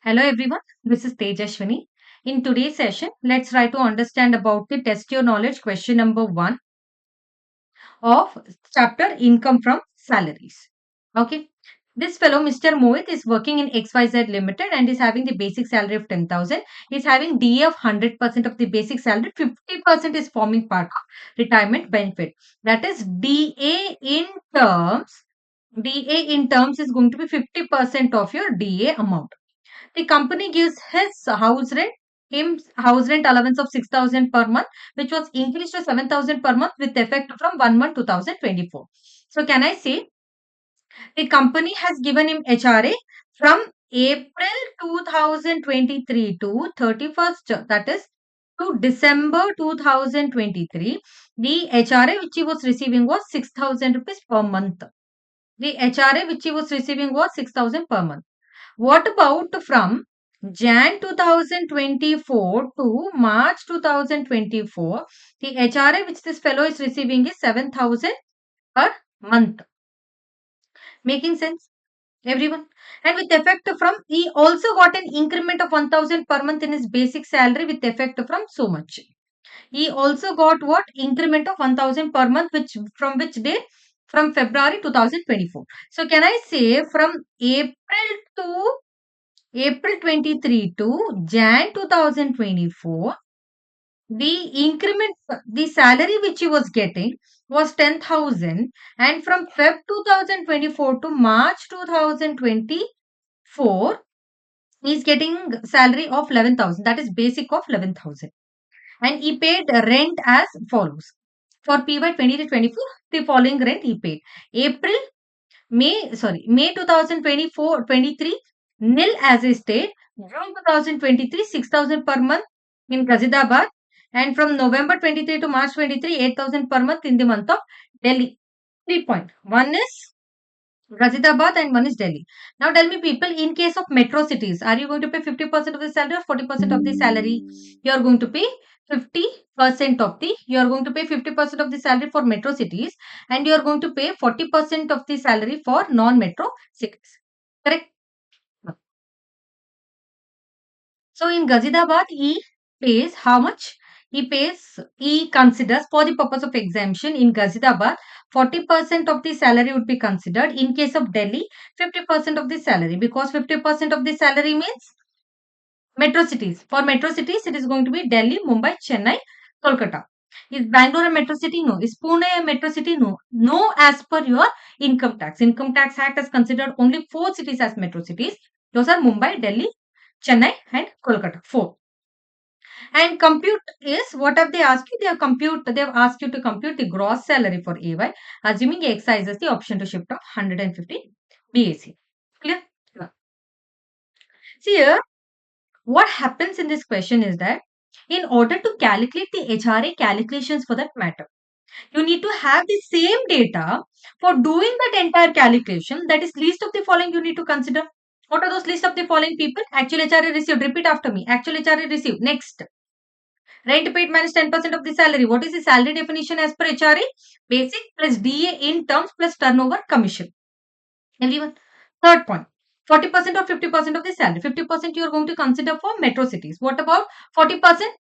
Hello everyone, this is Tejashwini. In today's session, let's try to understand about the test your knowledge question number 1 of chapter income from salaries. Okay. This fellow, Mr. Mohit, is working in XYZ Limited and is having the basic salary of 10,000. He's having DA of 100% of the basic salary. 50% is forming part of retirement benefit. That is terms. DA in terms is going to be 50% of your DA amount. The company gives him house rent allowance of 6,000 per month, which was increased to 7,000 per month with effect from 1 month 2024. So can I say the company has given him HRA from April 2023 to 31st, that is to December 2023. The HRA which he was receiving was 6,000 rupees per month. The HRA which he was receiving was 6,000 per month. What about from Jan 2024 to March 2024? The HRA which this fellow is receiving is 7,000 per month. Making sense? Everyone? And with effect from, he also got an increment of 1,000 per month in his basic salary with effect from so much. He also got what? Increment of 1,000 per month, which from which date? From February 2024. So can I say from April 23 to Jan 2024, the increment, the salary which he was getting was 10,000, and from Feb 2024 to March 2024, he is getting salary of 11,000. That is basic of 11,000. And he paid rent as follows. For PY 20 to 24, the following rent he paid. May 2024-23, nil as a state. June 2023, 6,000 per month in Gazidabad. And from November 23 to March 23, 8,000 per month in the month of Delhi. 3 point. One is Gazidabad and one is Delhi. Now tell me people, in case of metro cities, are you going to pay 50% of the salary or 40% of the salary? You are going to pay 50% of the, you are going to pay 50% of the salary for metro cities and you are going to pay 40% of the salary for non-metro cities. Correct? So in Gazidabad, he pays how much? He considers for the purpose of exemption in Gazidabad, 40% of the salary would be considered. In case of Delhi, 50% of the salary, because 50% of the salary means metro cities. For metro cities, it is going to be Delhi, Mumbai, Chennai, Kolkata. Is Bangalore a metro city? No. Is Pune a metro city? No. No, as per your income tax. Income Tax Act has considered only 4 cities as metro cities. Those are Mumbai, Delhi, Chennai, and Kolkata. 4. And compute is, what have they asked you? They have asked you to compute the gross salary for AY, assuming he exercises the option to shift of 150 BAC. Clear? Yeah. See here, what happens in this question is that in order to calculate the HRA calculations for that matter, you need to have the same data for doing that entire calculation. That is, least of the following you need to consider. What are those list of the following people? Actual HRA received. Repeat after me. Actual HRA received. Next. Rent paid minus 10% of the salary. What is the salary definition as per HRA? Basic plus DA in terms plus turnover commission. Everyone. Third point. 40% or 50% of the salary. 50% you are going to consider for metro cities. What about 40%?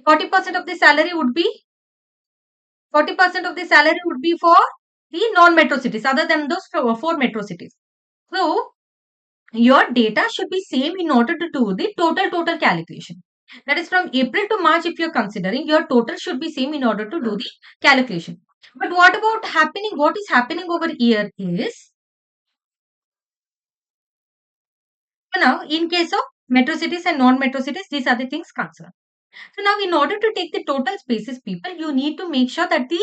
40% of the salary would be 40% of the salary would be for the non-metro cities other than those 4 metro cities. So your data should be same in order to do the total calculation. That is from April to March, if you're considering, your total should be same in order to do the calculation. But what is happening over here is, now in case of metro cities and non-metro cities, these are the things concerned. So now in order to take the total spaces, people, you need to make sure that the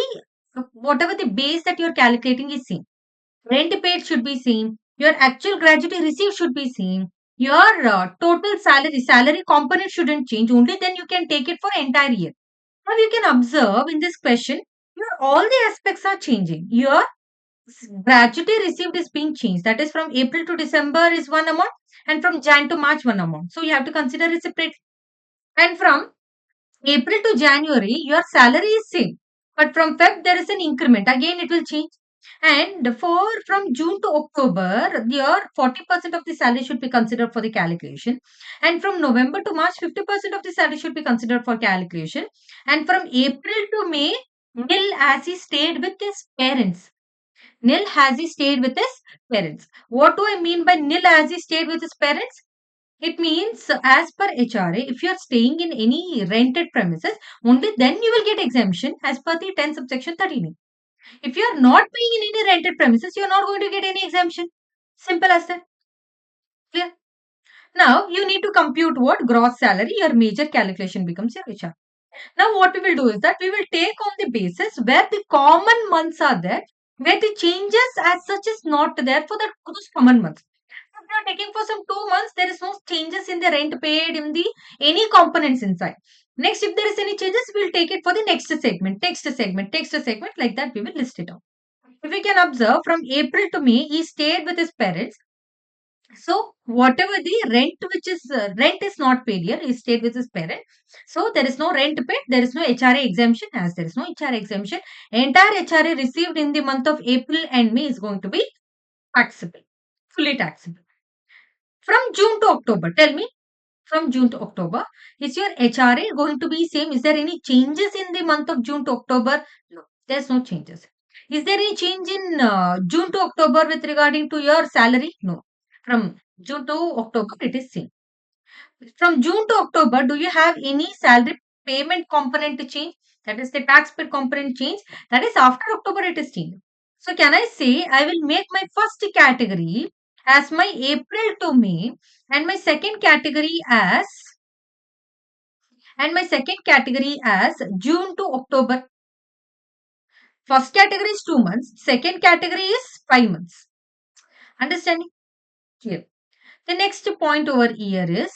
whatever the base that you're calculating is same. Rent paid should be same. Your actual gratuity received should be same. Your total salary component shouldn't change. Only then you can take it for entire year. Now you can observe in this question, all the aspects are changing. Your gratuity received is being changed. That is from April to December is one amount and from Jan to March one amount. So you have to consider it separately. And from April to January, your salary is same. But from Feb, there is an increment. Again, it will change. And for from June to October, your 40% of the salary should be considered for the calculation. And from November to March, 50% of the salary should be considered for calculation. And from April to May, nil as he stayed with his parents. Nil has he stayed with his parents. What do I mean by nil as he stayed with his parents? It means, as per HRA, if you are staying in any rented premises, only then you will get exemption as per the 10 subsection 13. If you are not paying in any rented premises, you are not going to get any exemption. Simple as that. Clear? Now, you need to compute what? Gross salary. Your major calculation becomes your HR. Now, what we will do is that we will take on the basis where the common months are there, where the changes as such is not there for those common months. If you are taking for some 2 months, there is no changes in the rent paid in the any components inside. Next, if there is any changes, we will take it for the next segment, next segment, like that we will list it out. If we can observe from April to May, he stayed with his parents. So whatever the rent is not paid here, he stayed with his parents. So there is no rent paid, there is no HRA exemption. As there is no HRA exemption, entire HRA received in the month of April and May is going to be taxable, fully taxable. From June to October, tell me, from June to October, is your HRA going to be same? Is there any changes in the month of June to October? No, there's no changes. Is there any change in June to October with regarding to your salary? No. From June to October, it is same. From June to October, do you have any salary payment component to change? That is the tax paid component change. That is after October, it is changed. So can I say I will make my first category as my April to May and my second category as June to October. First category is 2 months, second category is 5 months. Understanding? Clear. The next point over here is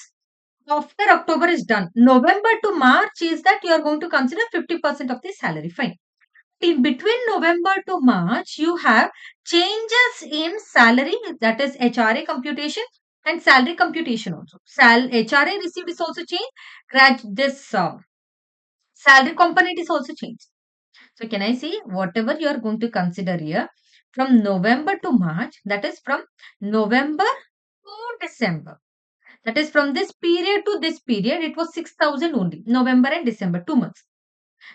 after October is done, November to March is that you are going to consider 50% of the salary. Fine. In between November to March, you have changes in salary, that is HRA computation and salary computation also. HRA received is also changed. This salary component is also changed. So can I see whatever you are going to consider here from November to March, that is from November to December. That is from this period to this period, it was 6,000 only. November and December, 2 months.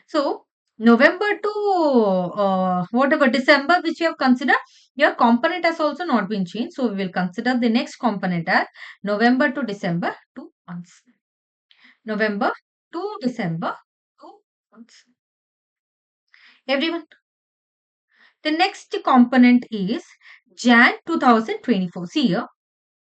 So November to whatever December, which you have considered, your component has also not been changed. So we will consider the next component as November to December, 2 months. November to December, 2 months. Everyone. The next component is Jan 2024. See here.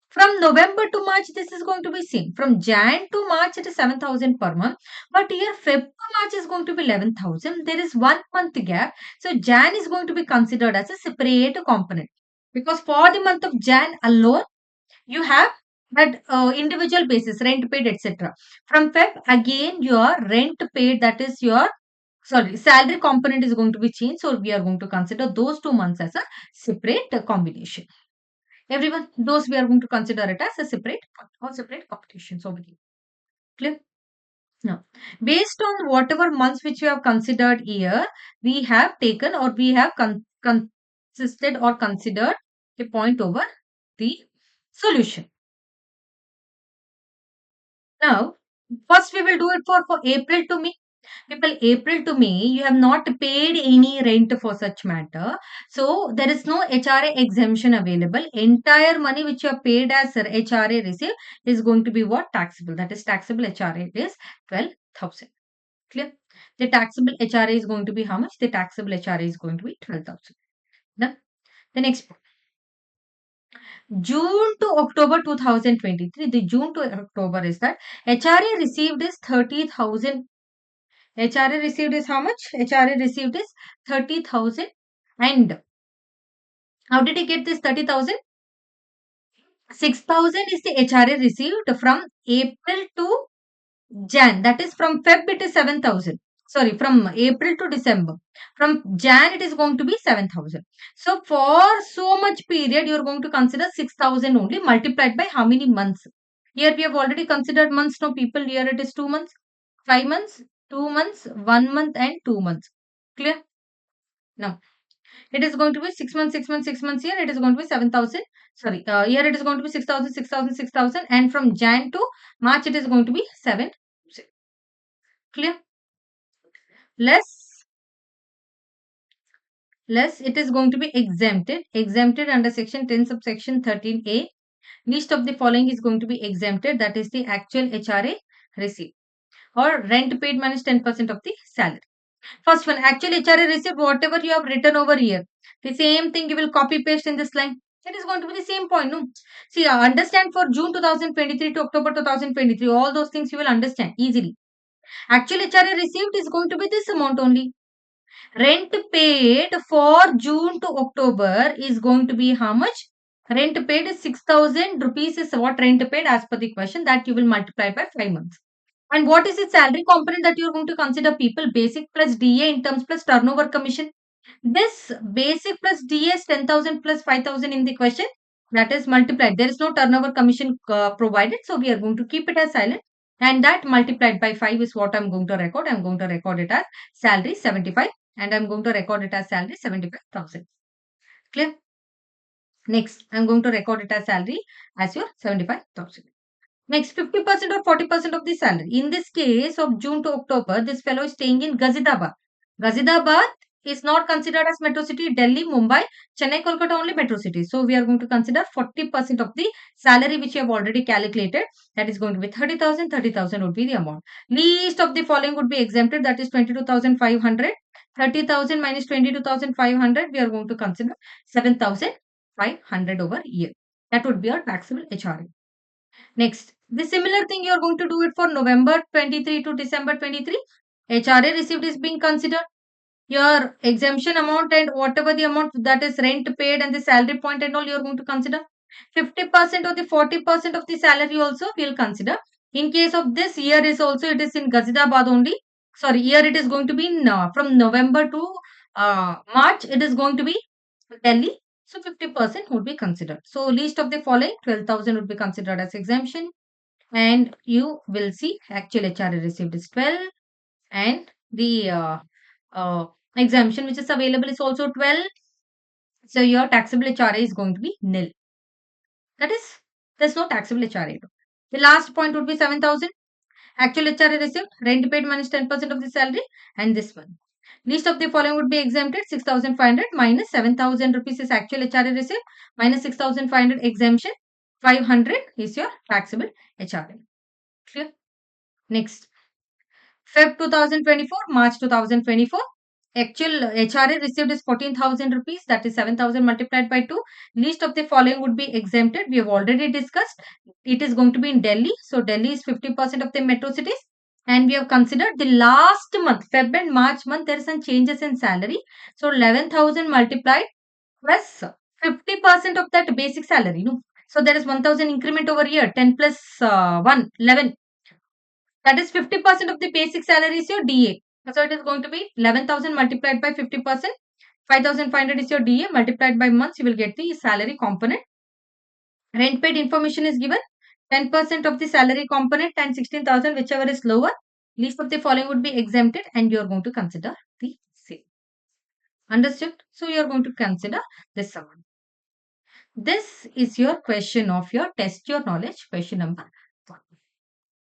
From November to March, this is going to be same. From Jan to March, it is 7,000 per month. But here, Feb to March is going to be 11,000. There is 1 month gap. So, Jan is going to be considered as a separate component. Because for the month of Jan alone, you have that individual basis, rent paid, etc. From Feb, again, your rent paid, that is your salary component is going to be changed. So, we are going to consider those 2 months as a separate combination. Everyone, those we are going to consider it as a separate or separate competitions over here. Clear? Now, based on whatever months which we have considered here, we have taken or we have consisted or considered a point over the solution. Now, first we will do it for April to May. People, April to May, you have not paid any rent for such matter. So, there is no HRA exemption available. Entire money which you have paid as HRA receive is going to be what? Taxable. That is taxable HRA is 12,000. Clear? The taxable HRA is going to be how much? The taxable HRA is going to be 12,000. Done. The next point. June to October 2023. The June to October is that HRA received is 30,000. HRA received is how much? HRA received is 30,000. And how did he get this 30,000? 6,000 is the HRA received from April to Jan. That is from Feb it is 7,000. Sorry, from April to December. From Jan it is going to be 7,000. So for so much period you are going to consider 6,000 only multiplied by how many months? Here we have already considered months. Now people, here it is 2 months, 5 months, 2 months, 1 month and 2 months. Clear? Now It is going to be 6 months, 6 months, 6 months here. It is going to be 7,000. Sorry, here it is going to be 6,000, 6,000, 6,000. And from Jan to March, it is going to be 7. Clear? Less, less, it is going to be exempted. Exempted under section 10 subsection 13A. List of the following is going to be exempted. That is the actual HRA received or rent paid minus 10% of the salary. First one, actual HRA receipt, whatever you have written over here. The same thing you will copy paste in this line. It is going to be the same point, no? See, understand for June 2023 to October 2023, all those things you will understand easily. Actual HRA received is going to be this amount only. Rent paid for June to October is going to be how much? Rent paid is 6,000 rupees is what rent paid as per the question that you will multiply by 5 months. And what is its salary component that you are going to consider people? Basic plus DA in terms plus turnover commission. This basic plus DA is 10,000 plus 5,000 in the question. That is multiplied. There is no turnover commission provided. So we are going to keep it as silent. And that multiplied by 5 is what I'm going to record. I'm going to record it as salary 75. And I'm going to record it as salary 75,000. Clear? Next, I'm going to record it as salary as your 75,000. Next, 50% or 40% of the salary. In this case of June to October, this fellow is staying in Gazidabad. Gazidabad is not considered as metro city. Delhi, Mumbai, Chennai, Kolkata only metro cities. So we are going to consider 40% of the salary which you have already calculated. That is going to be 30,000. 30,000 would be the amount. Least of the following would be exempted. That is 22,500. 30,000 minus 22,500. We are going to consider 7,500 over year. That would be our taxable HRA. Next, the similar thing you are going to do it for November 23 to December 23. HRA received is being considered. Your exemption amount and whatever the amount that is rent paid and the salary point and all you are going to consider. 50% or the 40% of the salary also we will consider. In case of this year is also it is in Gazidabad only. Sorry, here it is going to be in, from November to March. It is going to be Delhi. So 50% would be considered. So least of the following 12,000 would be considered as exemption. And you will see actual HRA received is 12 and the exemption which is available is also 12. So your taxable HRA is going to be nil. That is, there's no taxable HRA. The last point would be 7,000. Actual HRA received, rent paid minus 10% of the salary, and this one. Least of the following would be exempted 6,500 minus 7,000 rupees is actual HRA received minus 6,500 exemption. 500 is your taxable HRA. Clear? Next. Feb 2024, March 2024. Actual HRA received is 14,000 rupees. That is 7,000 multiplied by 2. Least of the following would be exempted. We have already discussed. It is going to be in Delhi. So Delhi is 50% of the metro cities. And we have considered the last month, Feb and March month, there are some changes in salary. So 11,000 multiplied plus 50% of that basic salary. No? So there is 1,000 increment over here. 10 plus 1, 11. That is 50% of the basic salary is your DA. So it is going to be 11,000 multiplied by 50%. 5,500 is your DA multiplied by months. You will get the salary component. Rent paid information is given. 10% of the salary component and 16,000 whichever is lower. Least of the following would be exempted and you are going to consider the same. Understood? So you are going to consider this amount. This is your question of your test your knowledge question number